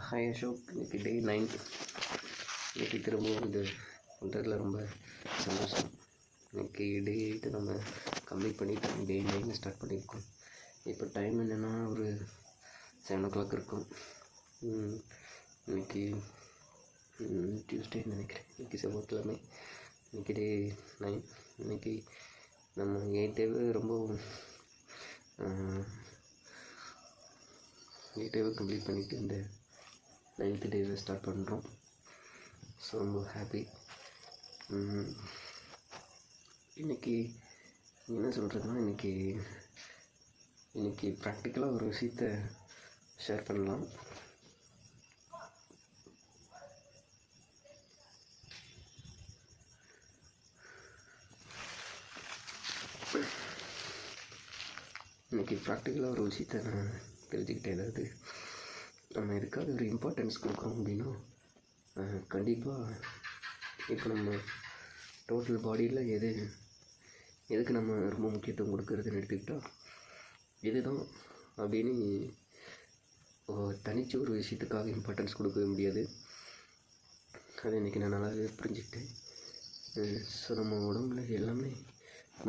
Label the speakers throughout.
Speaker 1: Hi Ashok, இன்றைக்கி டே 9. இன்றைக்கி திரும்பவும் இது பண்ணுறதுல ரொம்ப சந்தோஷம். இன்றைக்கி டே 8 நம்ம கம்ப்ளீட் பண்ணிவிட்டு டே 9 ஸ்டார்ட் பண்ணியிருக்கோம். இப்போ டைம் என்னென்னா ஒரு 7 o'clock இருக்கும். இன்றைக்கி டியூஸ்டே நினைக்கிறேன். இன்றைக்கி செவ்வாய்க்கிழமை. இன்றைக்கி டே 9. இன்றைக்கி நம்ம 8 டேவை ரொம்ப 8 டேவை கம்ப்ளீட் பண்ணிவிட்டு இந்த 9th டேவை ஸ்டார்ட் பண்ணுறோம். ஸோ ரொம்ப ஹாப்பி. இன்றைக்கி என்ன சொல்கிறதுனா, இன்றைக்கி ப்ராக்டிக்கலாக ஒரு விஷயத்தை ஷேர் பண்ணலாம். இன்றைக்கி ப்ராக்டிக்கலாக ஒரு விஷயத்தை நான் தெரிஞ்சுக்கிட்டேன். அதாவது நம்ம எதுக்காக ஒரு இம்பார்ட்டன்ஸ் கொடுக்குறோம் அப்படின்னா, கண்டிப்பாக இப்போ நம்ம டோட்டல் பாடியில் எதுக்கு நம்ம ரொம்ப முக்கியத்துவம் கொடுக்கறதுன்னு எடுத்துக்கிட்டால், இதுதான் அப்படின்னு தனித்து ஒரு விஷயத்துக்காக இம்பார்ட்டன்ஸ் கொடுக்கவே முடியாது. அதை இன்றைக்கி நான் நல்லாவே புரிஞ்சுக்கிட்டேன். ஸோ நம்ம உடம்புல எல்லாமே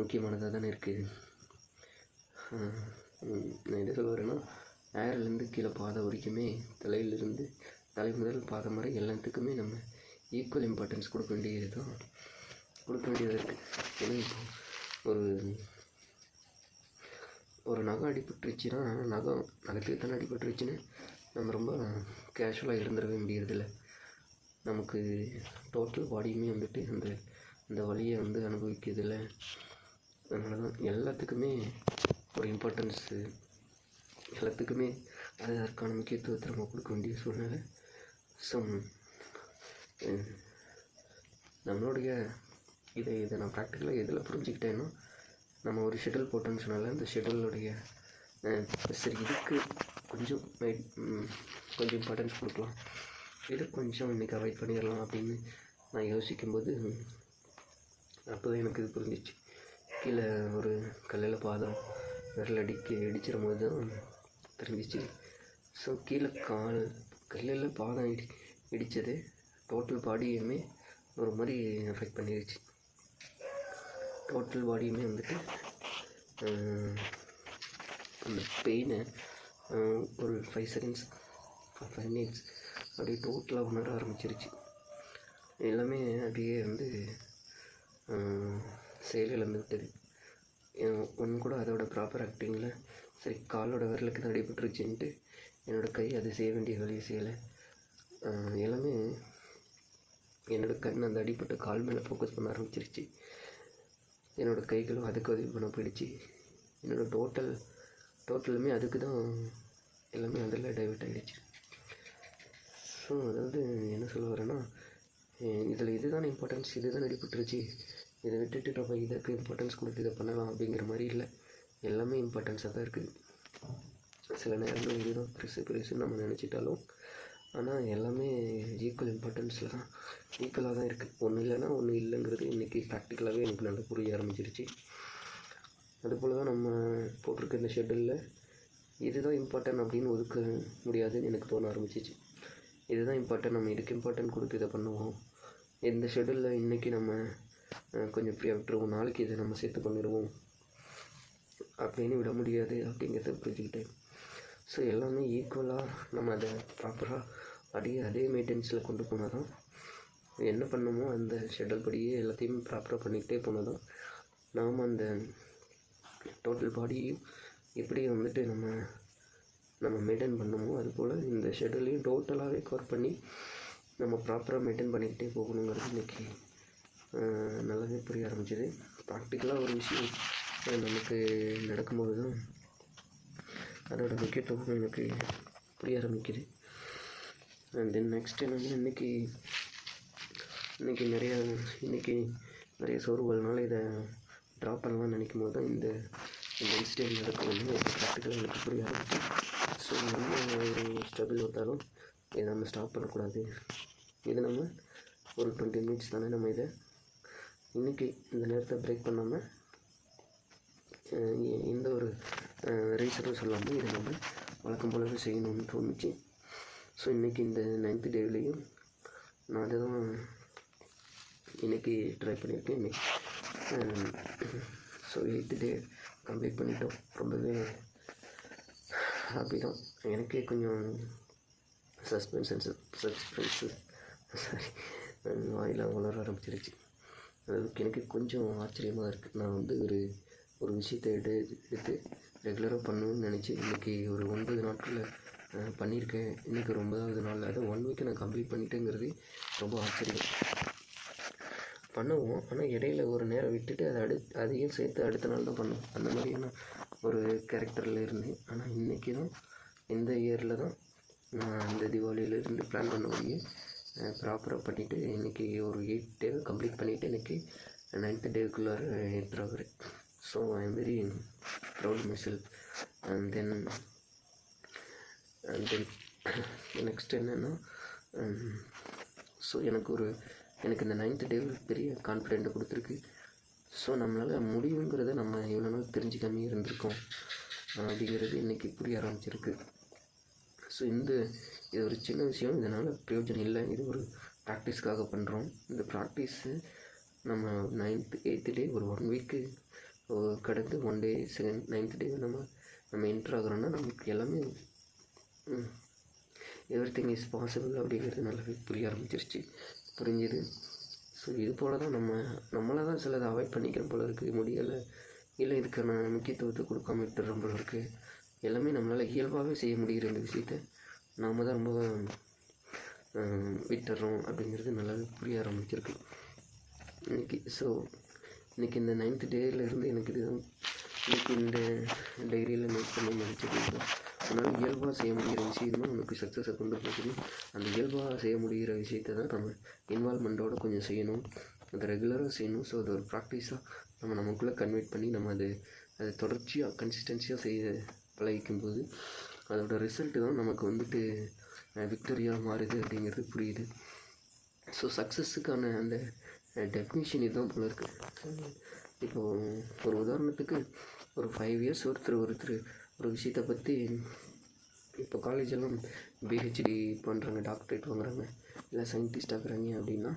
Speaker 1: முக்கியமானதாக தானே இருக்குது. நான் எதை சொல்ல வரேன்னா, ஏர்லேருந்து கீழே பாதை வரைக்குமே, தலையிலிருந்து தலை முதல் பாதம் வரை எல்லாத்துக்குமே நம்ம ஈக்குவல் இம்பார்ட்டன்ஸ் கொடுக்க வேண்டியதாக இருக்குது. ஏன்னா இப்போ ஒரு நகம் அடிபட்டுருச்சுன்னா, நகத்துக்கு தானே அடிபட்டுருச்சுன்னு நம்ம ரொம்ப கேஷுவலாக இருந்துடவே முடியறதில்ல. நமக்கு டோட்டல் பாடியுமே வந்துட்டு அந்த வலியை அனுபவிக்கிறதில்ல. அதனால தான் எல்லாத்துக்குமே ஒரு இம்பார்ட்டன்ஸு, எல்லாத்துக்குமே அதற்கான முக்கியத்துவத்தை நம்ம கொடுக்க வேண்டிய சூழ்நிலை. ஸோ நம்மளுடைய இதை நான் ப்ராக்டிக்கலாக எதில் புரிஞ்சுக்கிட்டேன்னா, நம்ம ஒரு ஷெட்யூல் போட்டோன்னு சொன்னால அந்த ஷெட்யூலுடைய சரி இதுக்கு கொஞ்சம் இம்பார்ட்டன்ஸ் கொடுக்கலாம், இது கொஞ்சம் இன்றைக்கி அவாய்ட் பண்ணிடலாம் அப்படின்னு நான் யோசிக்கும்போது அப்போ தான் எனக்கு இது புரிஞ்சிச்சு. கீழே ஒரு கல்லில் பாதம் விரல் இடிச்சிடும் போது தான் தெரிஞ்சிச்சு. ஸோ கீழே கல்லில் பாதம் இடித்தது டோட்டல் பாடியுமே ஒரு மாதிரி எஃபெக்ட் பண்ணிடுச்சு. டோட்டல் பாடியுமே வந்துட்டு அந்த பெயினை ஒரு 5 seconds 5 minutes அப்படியே டோட்டலாக உணர ஆரம்பிச்சிருச்சு. எல்லாமே அப்படியே செயல் இழந்து விட்டது. ஒன்று கூட அதோட ப்ராப்பர் ஆக்டிங்கில், சரி காலோட விரலுக்கு தான் அடிபட்டுருச்சுன்ட்டு என்னோடய கை அது செய்ய வேண்டிய வேலையை செய்யலை. எல்லாமே என்னோடய கண் அந்த அடிப்பட்ட கால் மேலே ஃபோக்கஸ் பண்ண ஆரம்பிச்சிருச்சு. என்னோடய கைகளும் அதுக்கு உதவி பண்ண போயிடுச்சு. என்னோடய டோட்டலுமே அதுக்கு தான் எல்லாமே அதில் டைவர்ட் ஆகிடுச்சு. ஸோ அதாவது என்ன சொல்ல வரேன்னா, இதில் இதுதான் இம்பார்ட்டன்ஸ், இதுதான் அடிபட்டுருச்சு, இதை விட்டுட்டு நம்ம இதுக்கு இம்பார்ட்டன்ஸ் கொடுத்து இதை பண்ணலாம் அப்படிங்கிற மாதிரி இல்லை. எல்லாமே இம்பார்ட்டன்ஸாக தான் இருக்குது. சில நேரங்கள் இதுதான் பெருசுன்னு நம்ம நினச்சிட்டாலும், ஆனால் எல்லாமே ஈக்குவல் இம்பார்ட்டன்ஸில் தான், ஈக்குவலாக தான் இருக்குது. ஒன்று இல்லைன்னா ஒன்று இல்லைங்கிறது இன்றைக்கி ப்ராக்டிக்கலாகவே எனக்கு நல்லா புரிய ஆரம்பிச்சிருச்சு. அதுபோல் தான் நம்ம போட்டிருக்க இந்த ஷெட்யூலில் இதுதான் இம்பார்ட்டன் அப்படின்னு ஒதுக்க முடியாதுன்னு எனக்கு தோண ஆரம்பிச்சிச்சு. இதுதான் இம்பார்ட்டன், நம்ம இதுக்கு இம்பார்ட்டன்ட் கொடுத்து இதை பண்ணுவோம். இந்த ஷெட்யூலில் இன்றைக்கி நம்ம கொஞ்சம் ஃப்ரீயாக விட்டுருவோம், நாளைக்கு இதை நம்ம சேர்த்து பண்ணிடுவோம் அப்படின்னு விட முடியாது அப்படிங்கிறத புரிஞ்சுக்கிட்டேன். ஸோ எல்லாமே ஈக்குவலாக நம்ம அதை ப்ராப்பராக அதே மெயின்டெனன்ஸில் கொண்டு போனால் தான், என்ன பண்ணணுமோ அந்த ஷெட்யூல் படியே எல்லாத்தையும் ப்ராப்பராக பண்ணிக்கிட்டே போனால் தான் நாம் அந்த டோட்டல் பாடியும் எப்படி வந்துட்டு நம்ம மெயின்டைன் பண்ணணுமோ, அதுபோல் இந்த ஷெட்யூலையும் டோட்டலாகவே கவர் பண்ணி நம்ம ப்ராப்பராக மெயின்டைன் பண்ணிக்கிட்டே போகணுங்கிறது இன்றைக்கி நல்லாவே புரிய ஆரம்பிச்சிது. ப்ராக்டிக்கலாக ஒரு விஷயம் நமக்கு நடக்கும்போது தான் அதோட முக்கியத்துவம் எனக்கு புரிய ஆரம்பிக்குது. அண்ட் தென் நெக்ஸ்ட் என்னன்னா, இன்றைக்கி நிறைய சோர்வுகள்னால இதை ட்ராப் பண்ணலாம்னு நினைக்கும் போது தான் இந்த இன்சிடென்ட் நடக்கும் ப்ராக்டிக்கலாக எனக்கு புரிய ஆரம்பிச்சு. ஸோ நம்ம ஒரு ஸ்ட்ரகிள் வந்தாலும் இதை நம்ம ஸ்டாப் பண்ணக்கூடாது. இது நம்ம ஒரு 20 minutes தானே, நம்ம இதை இன்றைக்கி இந்த நேரத்தை பிரேக் பண்ணாமல் எந்த ஒரு ரீசனும் சொல்லாமல் இதை நம்ம வழக்கம் போலவே செய்யணும்னு தோணுச்சு. ஸோ இன்றைக்கி இந்த 9th டேவிலையும் நான் அதை தான் இன்றைக்கி ட்ரை பண்ணியிருக்கேன். இன்றைக்கி ஸோ 8th டே கம்ப்ளீட் பண்ணிட்டோம். ரொம்பவே ஹாப்பி தான். எனக்கே கொஞ்சம் சஸ்பென்ஸு சாரி வாயிலாம் வளர ஆரம்பிச்சிருச்சு. அதுக்கு எனக்கு கொஞ்சம் ஆச்சரியமாக இருக்குது. நான் வந்து ஒரு விஷயத்தை எடுத்து ரெகுலராக பண்ணணும்னு நினச்சி இன்றைக்கி ஒரு 9 நாட்களில் பண்ணியிருக்கேன். இன்றைக்கி 9வது நாள், அதை 1 வீக்கை நான் கம்ப்ளீட் பண்ணிட்டேங்கிறது ரொம்ப ஆச்சரியம். பண்ணுவோம், ஆனால் இடையில ஒரு நேரம் விட்டுட்டு அதையும் சேர்த்து அடுத்த நாள் தான் பண்ணுவோம். அந்த மாதிரியான ஒரு கேரக்டரில் இருந்தேன். ஆனால் இன்றைக்கி தான், இந்த இயரில் தான் நான் இந்த தீபாவளியிலேருந்து பிளான் பண்ண முடியும் ப்ராப்பராக பண்ணிவிட்டு இன்றைக்கி ஒரு 8 டே கம்ப்ளீட் பண்ணிவிட்டு இன்றைக்கி 9th டேக்குள்ளார என்ட்ரு ஆகுறேன். So I am very proud myself. And then next என்னென்னா, ஸோ எனக்கு இந்த 9th டே பெரிய கான்ஃபிடென்ட்டை கொடுத்துருக்கு. ஸோ நம்மளால் முடியுங்கிறத நம்ம இவ்வளோ நாள் தெரிஞ்சுக்காமே இருந்திருக்கோம் அப்படிங்கிறது இன்றைக்கி புரிய ஆரம்பிச்சிருக்கு. ஸோ இது ஒரு சின்ன விஷயம், இதனால் பிரயோஜனம் இல்லை. இது ஒரு ப்ராக்டிஸ்க்காக பண்ணுறோம். இந்த ப்ராக்டிஸு நம்ம 8th டே ஒரு 1 வீக்கு கடந்து 1 டே 9th டே நம்ம என்ட்ரு ஆகிறோன்னா நமக்கு எல்லாமே எவ்ரிதிங் இஸ் பாசிபிள் அப்படிங்கிறது நல்லாவே புரிய ஆரம்பிச்சிருச்சு, புரிஞ்சுது. ஸோ இது போல் தான் நம்மளை தான் சிலதை அவாய்ட் பண்ணிக்கிறோம் போல இருக்குது, முடியலை, இல்லை இதுக்கான முக்கியத்துவத்தை கொடுக்காம விட்டுறோம் போல இருக்குது. எல்லாமே நம்மளால் இயல்பாகவே செய்ய முடிகிற இந்த விஷயத்தை நாம் தான் ரொம்ப விட்டுறோம் அப்படிங்கிறது நல்லாவே புரிய ஆரம்பிச்சிருக்கு இன்றைக்கி. ஸோ இன்றைக்கி இந்த 9th டேலேருந்து எனக்கு இதுதான் இன்றைக்கி இந்த டைரியில் நோட் பண்ணி நினச்சது இதுதான். அதனால் இயல்பாக செய்ய முடிகிற விஷயம் தான் நமக்கு சக்ஸஸை கொண்டு போகுது. அந்த இயல்பாக செய்ய முடிகிற விஷயத்தை தான் நம்ம இன்வால்மெண்ட்டோடு கொஞ்சம் செய்யணும், அதை ரெகுலராக செய்யணும். ஸோ அது ஒரு ப்ராக்டிஸாக நமக்குள்ளே கன்வெர்ட் பண்ணி நம்ம அதை தொடர்ச்சியாக கன்சிஸ்டன்சியாக செய்ய பழகிக்கும்போது அதோட ரிசல்ட்டு தான் நமக்கு வந்துட்டு விக்டரியாக மாறுது அப்படிங்கிறது புரியுது. ஸோ சக்ஸஸுக்கான அந்த டெஃபினிஷன் இதுதான் போல இருக்குது. இப்போது ஒரு உதாரணத்துக்கு ஒரு 5 இயர்ஸ் ஒருத்தர் ஒரு விஷயத்தை பற்றி, இப்போ காலேஜெல்லாம் பிஹெச்டி பண்ணுறாங்க, டாக்டரேட் வாங்குறாங்க, இல்லை சயின்டிஸ்ட் ஆகுறாங்க அப்படின்னா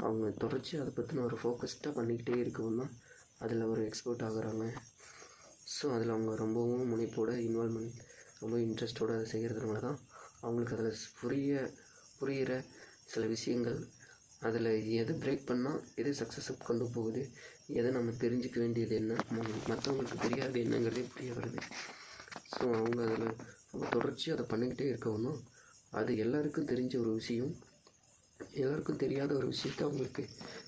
Speaker 1: அவங்க தொடர்ச்சி அதை பற்றின ஒரு ஃபோக்கஸ்டாக பண்ணிக்கிட்டே இருக்கவும் தான் அதில் ஒரு எக்ஸ்பர்ட் ஆகுறாங்க. ஸோ அதில் அவங்க ரொம்பவும் முனைப்போட இன்வால்மெண்ட், ரொம்ப இன்ட்ரெஸ்டோடு அதை செய்கிறதுனால தான் அவங்களுக்கு அதில் புரிகிற சில விஷயங்கள், அதில் எது பிரேக் பண்ணால் எது சக்ஸஸுக்கு கொண்டு போகுது, எதை நம்ம தெரிஞ்சிக்க வேண்டியது என்ன, மற்றவங்களுக்கு தெரியாது என்னங்கிறதே புரிய வருது. ஸோ அவங்க அதில் ரொம்ப தொடர்ச்சியாக அதை பண்ணிக்கிட்டே இருக்கவும் அது எல்லாருக்கும் தெரிஞ்ச ஒரு விஷயம், எல்லாருக்கும் தெரியாத ஒரு விஷயத்தை அவங்களுக்கு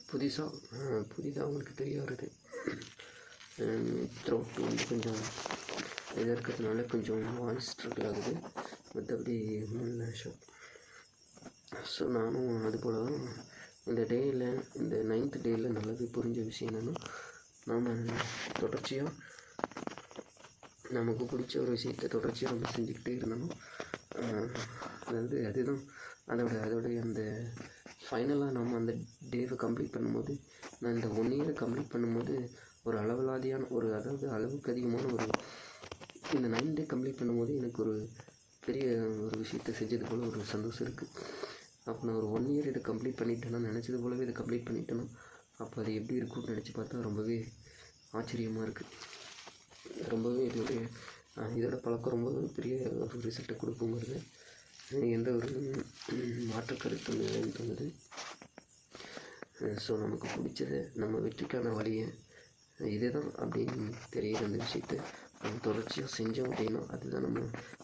Speaker 1: புதிதாக அவங்களுக்கு தெரிய வருது. த்ரோட் வந்து கொஞ்சம் இதாக இருக்கிறதுனால கொஞ்சம் வாய்ஸ் ஸ்ட்ரகிள் ஆகுது, மற்றபடி நல்ல ஷோ. ஸோ நானும் அதுபோல் தான் இந்த 9th டேயில் நல்லாவே புரிஞ்ச விஷயம் என்னென்னா, நாம் தொடர்ச்சியாக நமக்கு பிடிச்ச ஒரு விஷயத்தை தொடர்ச்சியாக நம்ம செஞ்சுக்கிட்டே இருந்தோம். அதுதான் அதோடைய அந்த ஃபைனலாக நம்ம அந்த டேவை கம்ப்ளீட் பண்ணும்போது, நான் இந்த 1 இயரை கம்ப்ளீட் பண்ணும்போது ஒரு அளவுக்கு அதிகமான இந்த 9 டே கம்ப்ளீட் பண்ணும்போது எனக்கு ஒரு பெரிய ஒரு விஷயத்தை செஞ்சது போல் ஒரு சந்தோஷம் இருக்குது. அப்போ நான் ஒரு 1 இயர் இதை கம்ப்ளீட் பண்ணிட்டேன்னா, நினச்சது போலவே இதை கம்ப்ளீட் பண்ணிட்டேன்னா அப்போ அது எப்படி இருக்கும்னு நினச்சி பார்த்தா ரொம்பவே ஆச்சரியமாக இருக்குது. ரொம்பவே இதோட பழக்கம் ரொம்பவே பெரிய ஒரு ரிசல்ட்டை கொடுக்குங்கிறது எந்த ஒரு மாற்று கருத்து இல்லைன்னு தோணுது. ஸோ நமக்கு பிடிச்சதை, நம்ம வெற்றிக்கான வழியை இதுதான் அப்படின்னு தெரிகிற அந்த விஷயத்தை நம்ம தொடர்ச்சியாக செஞ்சோம் அப்படின்னா அதுதான் நம்ம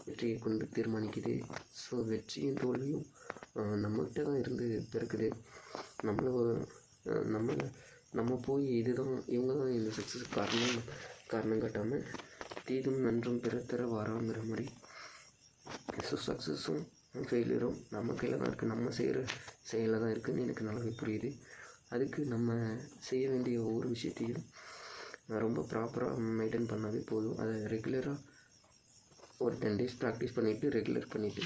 Speaker 1: வெற்றியை கொண்டு தீர்மானிக்குது. ஸோ வெற்றியும் தோல்வியும் நம்மகிட்ட தான் இருந்து பிறக்குது. நம்ம போய் இவங்க தான் இந்த சக்ஸஸ் காரணம் காட்டாமல் தீதும் நன்றும் பிறத்தர வாராங்கிற மாதிரி. ஸோ சக்ஸஸும் ஃபெயிலியரும் நம்ம கையில் தான் இருக்குது, நம்ம செய்கிற செயலில் தான் இருக்குதுன்னு எனக்கு நல்லாவே புரியுது. அதுக்கு நம்ம செய்ய வேண்டிய ஒவ்வொரு விஷயத்தையும் ரொம்ப ப்ராப்பராக மெயின்டைன் பண்ணாவே போதும். அதை ரெகுலராக ஒரு 10 days ப்ராக்டிஸ் பண்ணிவிட்டு ரெகுலர் பண்ணிவிட்டு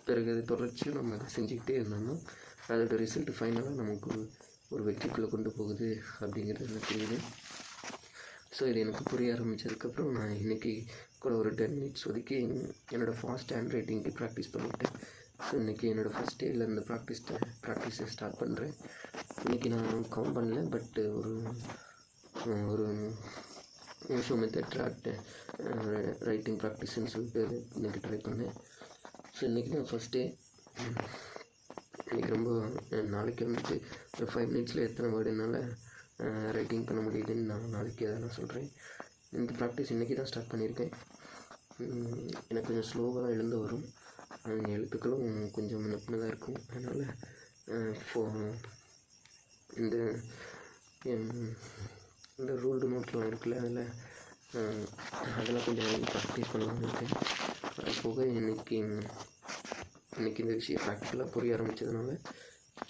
Speaker 1: பிறகு அது தொடர்ச்சியாக நம்ம அதை செஞ்சுக்கிட்டே இருந்தோம்னா அதோட ரிசல்ட் ஃபைனலாக நமக்கு ஒரு வெற்றிக்குள்ளே கொண்டு போகுது அப்படிங்கிறது எனக்கு தெரியுது. ஸோ இது எனக்கு புரிய ஆரம்பித்ததுக்கப்புறம் நான் இன்றைக்கி கூட ஒரு 10 மினிட்ஸ் ஒதுக்கி என்னோடய ஃபாஸ்ட் ஹேண்ட் ரைட்டிங்க்கு ப்ராக்டிஸ் பண்ணிவிட்டேன். ஸோ இன்றைக்கி என்னோடய ஃபஸ்ட் டேயில் இந்த ப்ராக்டிஸை ஸ்டார்ட் பண்ணுறேன். இன்றைக்கி நான் கவுண்ட் பண்ணல, பட் ஒரு ஷோ மெத்தட் ரைட்டிங் ப்ராக்டிஸ்ன்னு சொல்லிட்டு இன்றைக்கி ட்ரை பண்ணேன். ஸோ இன்றைக்கி தான் ஃபஸ்ட் டே. இன்றைக்கி ரொம்ப நாளைக்கு வந்துட்டு ஒரு 5 மினிட்ஸில் எத்தனை வேர்டு என்னால் ரைட்டிங் பண்ண முடியுதுன்னு நான் நாளைக்கு அதை நான் சொல்கிறேன். இந்த ப்ராக்டிஸ் இன்றைக்கி தான் ஸ்டார்ட் பண்ணியிருக்கேன். எனக்கு கொஞ்சம் ஸ்லோவாக தான் எழுந்து வரும், எழுத்துக்களும் கொஞ்சம் முன்னதாக இருக்கும். அதனால் இந்த இந்த ரூல்டு நோட்லாம் இருக்குல்ல, அதெல்லாம் கொஞ்சம் ப்ராக்டிஸ் பண்ணலாம்னு இருக்கேன். அது போக இன்றைக்கி இந்த விஷயம் ப்ராக்டிக்கலாக புரிய ஆரம்பித்ததுனால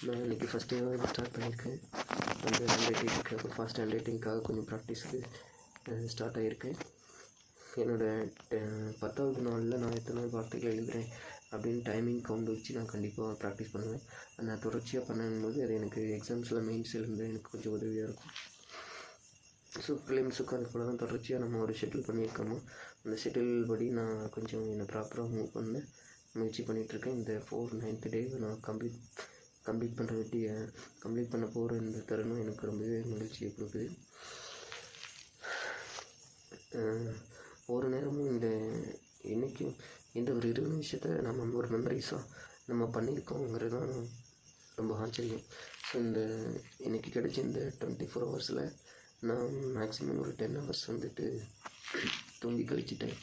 Speaker 1: நான் இன்றைக்கி ஃபஸ்ட் டேவாக இதை ஸ்டார்ட் பண்ணியிருக்கேன். அந்த ஹேண்ட் ரைட்டிங்க்காக, ஃபாஸ்ட் ஹேண்ட் ரைட்டிங்க்காக கொஞ்சம் ப்ராக்டிஸுக்கு ஸ்டார்ட் ஆகியிருக்கேன். என்னோடய 10வது நாளில் நான் எத்தனை வார்த்தைகள் எழுதுகிறேன் அப்படின்னு டைமிங் கவுண்ட் வச்சு நான் கண்டிப்பாக ப்ராக்டிஸ் பண்ணுவேன். நான் தொடர்ச்சியாக பண்ணும்போது அது எனக்கு எக்ஸாம்ஸில் மெயின்ஸில் இருந்து எனக்கு கொஞ்சம் உதவியாக இருக்கும். ஸோ ப்ரிலிம்ஸுக்கும் அது போல் தான் தொடர்ச்சியாக நம்ம ஒரு ஷெட்யூல் பண்ணியிருக்கோமோ, அந்த ஷெட்யூல் படி நான் கொஞ்சம் என்னை ப்ராப்பராக மூவ் பண்ண முயற்சி பண்ணிகிட்ருக்கேன். இந்த 9th டே நான் கம்ப்ளீட் பண்ண போகிற இந்த தருணம் எனக்கு ரொம்பவே மகிழ்ச்சியை கொடுக்குது. ஒரு நேரமும் இன்றைக்கும் இந்த ஒரு 20 நிமிஷத்தை நம்ம ஒரு மெமரிஸாக நம்ம பண்ணியிருக்கோங்கிறது தான் ரொம்ப ஆச்சரியம். ஸோ இன்றைக்கி கிடைச்ச இந்த 24 ஹவர்ஸில் நான் மேக்ஸிமம் ஒரு 10 ஹவர்ஸ் வந்துட்டு தூங்கி கழிச்சிட்டேன்.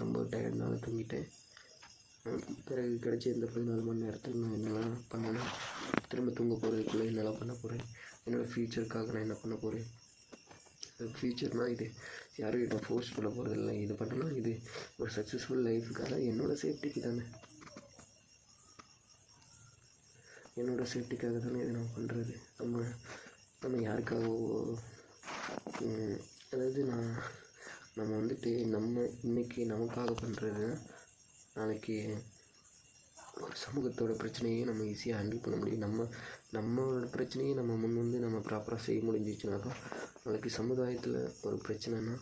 Speaker 1: ரொம்ப டயர்ட்னால தூங்கிட்டேன். பிறகு கிடைச்ச இந்த 14 மணி நேரத்தில் நான் என்னெல்லாம் பண்ணேன்னா, திரும்ப தூங்க போகிறதுக்குள்ளே என்னெல்லாம் பண்ண போகிறேன், என்னோடய ஃப்யூச்சருக்காக நான் என்ன பண்ண போகிறேன். ஃப்யூச்சர்னால் இது யாரும் என்னை ஃபோர்ஸ் பண்ண போகிறதில்ல. இது பண்ணலாம், இது ஒரு சக்ஸஸ்ஃபுல் லைஃபுக்காக என்னோடய சேஃப்டிக்கு தானே, இதை நான் பண்ணுறது. நம்ம யாருக்காகவோ, அதாவது நம்ம வந்துட்டு இன்றைக்கி நமக்காக பண்ணுறது, நாளைக்கு ஒரு சமூகத்தோட பிரச்சனையை நம்ம ஈஸியாக ஹேண்டில் பண்ண முடியும். நம்மளோட பிரச்சனையை நம்ம முன் வந்து நம்ம ப்ராப்பராக செய்ய முடிஞ்சிச்சுன்னா தான் நாளைக்கு சமுதாயத்தில் ஒரு பிரச்சனைனா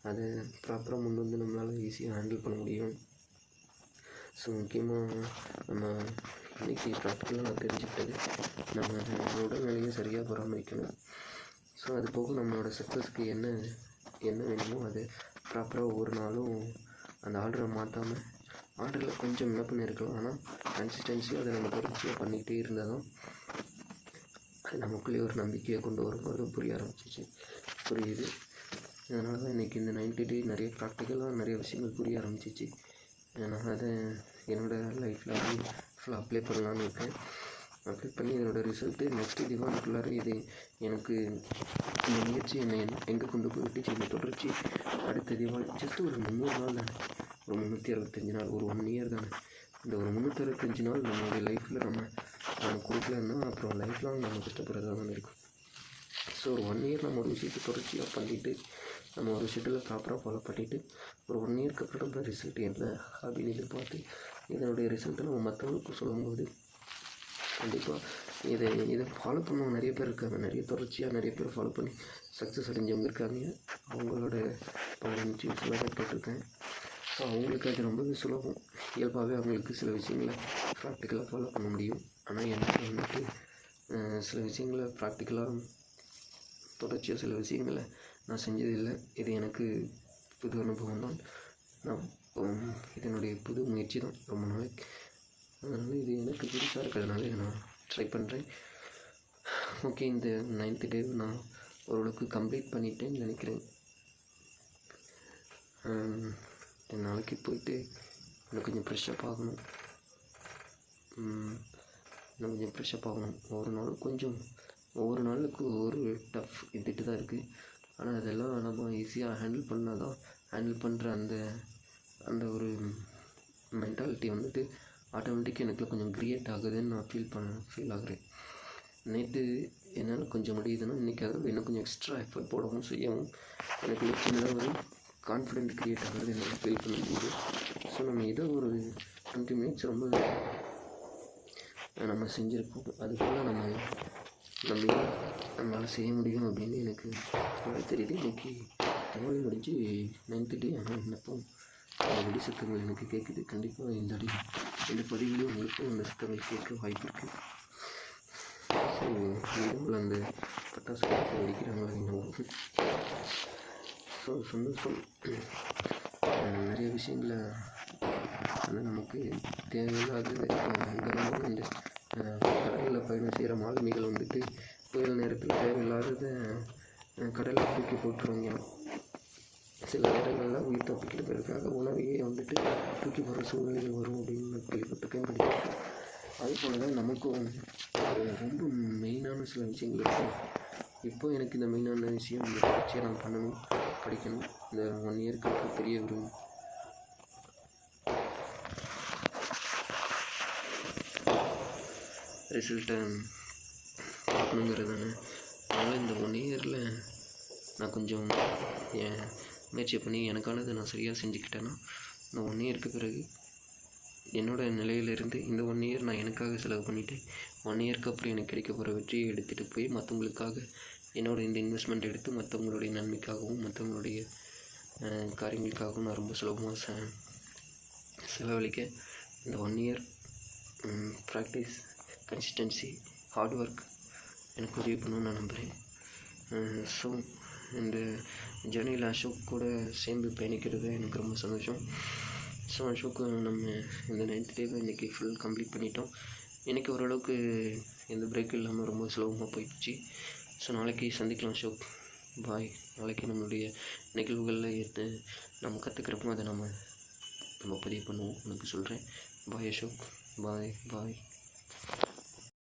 Speaker 1: அதை ப்ராப்பராக முன் வந்து நம்மளால் ஈஸியாக ஹேண்டில் பண்ண முடியும். ஸோ முக்கியமாக நம்ம இன்றைக்கி ப்ராக்டிக்கலாக நான் தெரிஞ்சுக்கிட்டது, நம்ம உடல்நிலையை சரியாக பராமரிக்கணும். ஸோ அது போக நம்மளோட சக்ஸஸ்க்கு என்ன வேணுமோ அது ப்ராப்பராக ஒவ்வொரு நாளும் அந்த ஆர்டரை மாற்றாமல், ஆர்டரில் கொஞ்சம் என்ன பண்ணியிருக்கலாம், ஆனால் கன்சிஸ்டன்சியாக அதை நம்ம தொடர்ச்சியாக பண்ணிக்கிட்டே இருந்தால் தான் அது நமக்குள்ளே ஒரு நம்பிக்கையை கொண்டு வரும்போது புரியுது. அதனால தான் இன்றைக்கி இந்த 90 டே நிறைய ப்ராக்டிக்கலாக நிறைய விஷயங்கள் புரிய ஆரம்பிச்சிச்சு. நான் அதை என்னோடய லைஃப்பில் ஃபுல்லாக அப்ளை பண்ணலான்னு இருக்கேன். அப்ளை பண்ணி என்னோடய ரிசல்ட்டு நெக்ஸ்ட்டு தீபாவளிக்குள்ளார இது எனக்கு இந்த முயற்சி என்னை எங்கே கொண்டு போயிட்டுச்சு, இந்த தொடர்ச்சி அடுத்த தீபாவளி ஜஸ்ட்டு ஒரு 300 நாள் தானே, ஒரு 365 நாள், ஒரு 1 இயர் தானே. இந்த ஒரு 365 நாள் நம்மளுடைய லைஃப்பில் நம்ம கொடுக்கலன்னா அப்புறம் லைஃப் லாங் நம்ம கஷ்டப்படுறதா தான் இருக்கும். ஸோ ஒரு 1 இயர் நம்ம ஒரு விஷயத்தை தொடர்ச்சியாக பண்ணிவிட்டு, நம்ம ஒரு ஷெட்யூலை ப்ராப்பராக ஃபாலோ பண்ணிவிட்டு, ஒரு 1 இயர்க்கு அப்புறம் நம்ம ரிசல்ட் என்ன அப்படின்னு எதிர்பார்த்து இதனுடைய ரிசல்ட்டை நம்ம மற்றவங்களுக்கு சொல்லும்போது கண்டிப்பாக இதை ஃபாலோ பண்ணவங்க நிறைய பேர் இருக்காங்க. நிறைய பேர் ஃபாலோ பண்ணி சக்ஸஸ் அடைஞ்சவங்க இருக்காங்க. அவங்களோட பல இன்டர்வியூஸ்லாம் கேட்டுருக்கேன். ஸோ அவங்களுக்கு அது ரொம்பவே சுலபம். இயல்பாகவே அவங்களுக்கு சில விஷயங்களை ப்ராக்டிக்கலாக ஃபாலோ பண்ண முடியும். ஆனால் எனக்கு வந்துட்டு சில விஷயங்களை ப்ராக்டிக்கலாக தொடர்ச்சியாக சில விஷயங்களை நான் செஞ்சதில்லை. இது எனக்கு புது அனுபவம் தான். இதனுடைய புது முயற்சி தான் ரொம்ப நாளைக்கு. அதனால் இது எனக்கு புதுசாக இருக்கிறதுனால இதை நான் ட்ரை பண்ணுறேன். ஓகே, இந்த 9th டே நான் ஓரளவுக்கு கம்ப்ளீட் பண்ணிட்டேன்னு நினைக்கிறேன். நாளைக்கு போயிட்டு இன்னும் கொஞ்சம் ஃப்ரெஷ்ஷப் ஆகணும். ஒவ்வொரு நாளுக்கு ஒவ்வொரு டஃப் இருந்துட்டு தான் இருக்குது. ஆனால் அதெல்லாம் நம்ம ஈஸியாக ஹேண்டில் பண்ணுற அந்த ஒரு மென்டாலிட்டி வந்துட்டு ஆட்டோமேட்டிக்காக எனக்குள்ள கொஞ்சம் க்ரியேட் ஆகுதுன்னு நான் ஃபீல் ஆகுறேன். நேற்று என்னால் கொஞ்சம் முடியுதுன்னா இன்றைக்கி அதை இன்னும் கொஞ்சம் எக்ஸ்ட்ரா எஃபர்ட் போடவும் செய்யவும் எனக்கு சின்னதாக ஒரு கான்ஃபிடென்ட் க்ரியேட் ஆகிறது என்னால் ஃபீல் பண்ண முடியுது. ஸோ நம்ம ஏதோ ஒரு 20 மினிட்ஸ் ரொம்ப நம்ம செஞ்சுருப்போம். அதுக்குள்ளே நம்ம நம்பி நம்மளால் செய்ய முடியும் அப்படின்னு எனக்கு நல்லா தெரியுது. இன்றைக்கி தமிழ் முடிஞ்சு 9th டே. ஆனால் இன்னப்பும் அந்த வெடி சத்தங்கள் எனக்கு கேட்குது. கண்டிப்பாக இந்த பதிவுலேயும் உங்களுக்கும் அந்த சத்தங்கள் கேட்க வாய்ப்பு இருக்குது. ஸோ மீண்டும் அந்த பட்டாசு வெடிக்கிறாங்களா இன்னும். ஸோ சந்தோஷம். நிறைய விஷயங்கள வந்து நமக்கு தேவையில்லாதது. தினமும் இந்த கடலில் பயணம் செய்கிற மாலுமிகள் வந்துட்டு புயல் நேரத்தில் தேவையில்லாததை கடலில் தூக்கி போட்டுருவாங்க. சில நேரங்களில் உயிர் தப்பிக்கிறதுக்காக உணவையே வந்துட்டு தூக்கி போகிற சூழ்நிலைகள் வரும் அப்படின்னு கேள்விப்பட்டிருக்கேன், படிச்சிருக்கேன். அதுபோல் தான் நமக்கும் ரொம்ப மெயினான சில விஷயங்கள் இருக்கும். இப்போ எனக்கு இந்த மெயினான விஷயம் இந்த பரீட்சையை நான் பண்ணணும், படிக்கணும். இந்த 1 இயருக்கு பெரிய ஒரு ரிசல்ட்டை பார்க்கணுங்கிறது தானே. அதனால் இந்த 1 இயரில் நான் கொஞ்சம் என் முயற்சி பண்ணி எனக்கானதை நான் சரியாக செஞ்சுக்கிட்டேன்னா இந்த 1 இயருக்கு பிறகு என்னோடய நிலையிலிருந்து இந்த 1 இயர் நான் எனக்காக செலவு பண்ணிவிட்டு 1 இயருக்கு அப்புறம் எனக்கு கிடைக்க போகிற வெற்றியை எடுத்துகிட்டு போய் மற்றவங்களுக்காக என்னோடய இந்த இன்வெஸ்ட்மெண்ட் எடுத்து மற்றவங்களுடைய நன்மைக்காகவும் மற்றவங்களுடைய காரியங்களுக்காகவும் நான் ரொம்ப சுலபமாக செலவழிக்க இந்த 1 year practice, consistency, hard work எனக்கு உதவி பண்ணணும்னு நான் நம்புகிறேன். ஸோ இந்த ஜேர்னியில் அசோக் கூட சேர்ந்து பயணிக்கிறது எனக்கு ரொம்ப சந்தோஷம். ஸோ அசோக் நம்ம இந்த 9th டேவை இன்றைக்கி ஃபுல் கம்ப்ளீட் பண்ணிட்டோம். இன்றைக்கி ஓரளவுக்கு எந்த பிரேக் இல்லாமல் ரொம்ப சுலபமாக போயிடுச்சு. ஸோ நாளைக்கு சந்திக்கலாம் அசோக். பாய். நாளைக்கு நம்மளுடைய நிகழ்வுகளில் நம்ம கற்றுக்கிறப்போ அதை நம்ம பதிவு பண்ணுவோம். உனக்கு சொல்கிறேன். பாய் அசோக். பாய்.